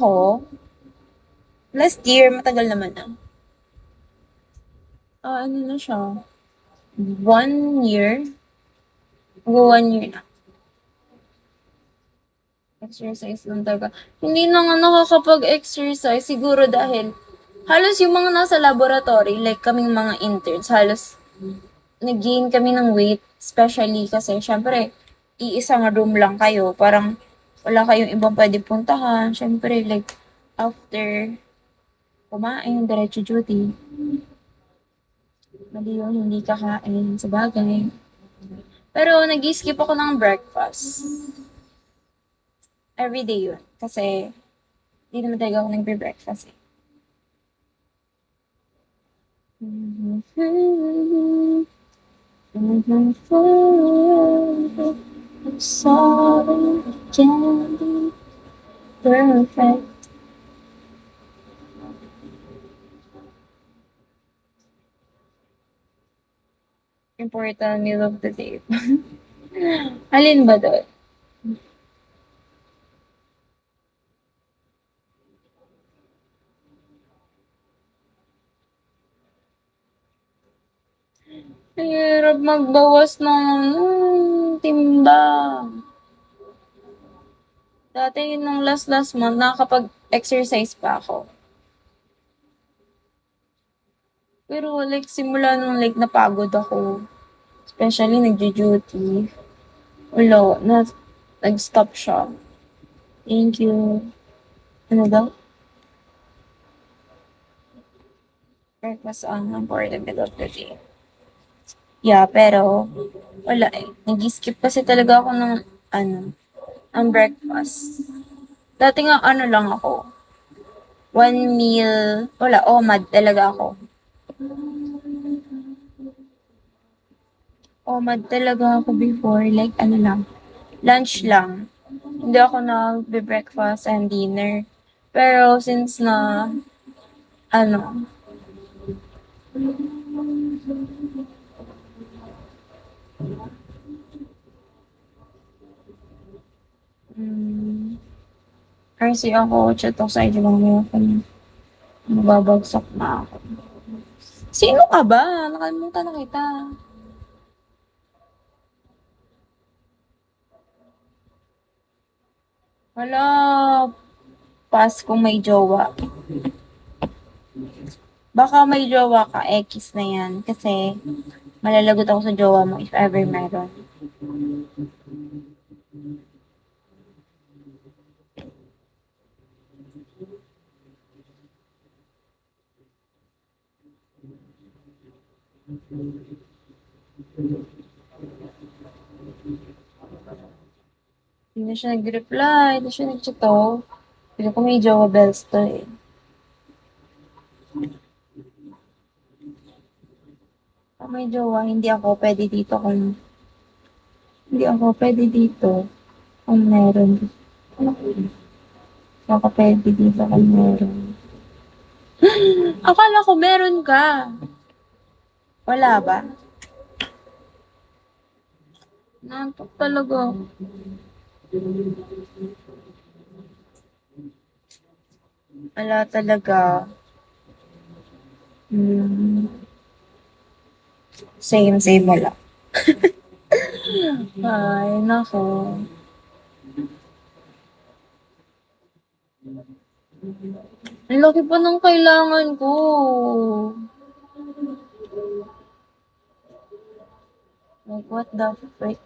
Ako, last year, matagal naman na. Ano na siya, 1 year? Mag-1 year na. Exercise lang talaga. Hindi na nga nakakapag-exercise siguro dahil halos yung mga nasa laboratory, like kaming mga interns, halos nag-gain kami ng weight, especially kasi syempre, iisang room lang kayo, parang wala kayong ibang pwedeng puntahan. Syempre, like, after kumain, diretso duty, mali yun, hindi kakain, sa bagay. Pero nag-skip ako ng breakfast. Everyday yun. Kasi, hindi naman talaga ako nagbe-breakfast eh. I'm sorry, can't be perfect. Important meal of the day. Alin ba doon? Hirap magbawas ng timbang. Dati nung last month, nakakapag-exercise pa ako. Pero like simula nung like napagod ako, especially nagjo-duty, wala, nag-stop siya. Thank you. Ano daw? Breakfast for the middle of the day. Yeah, pero wala eh. Nag-skip kasi talaga ako ng ng breakfast. Dati nga ano lang ako, 1 meal, wala, OMAD talaga ako. OMAD talaga ako before, like ano lang, lunch lang. Hindi ako nagbe-breakfast and dinner. Pero since na, ano, hmm, kasi ako, chat ako sa inyo mamaya ako na, mababagsak na ako. Sino ka ba? Nakalimutan na kita. Hala, pass kung may jowa. Baka may jowa ka, X na yan. Kasi, malalagot ako sa jowa mo if ever meron. Hindi na siya nag-reply, hindi siya nag-chat oh. Pero ko may jowa bells to eh. Kung may jowa, hindi ako pwede dito kung meron. Ano ko yun? Hindi ako pwede dito kung meron. Akala ko meron ka. Wala ba? Nantok talaga ako. Wala talaga. Hmm, same wala. Ay, nako. Ang laki pa ng kailangan ko. Like, what the frick?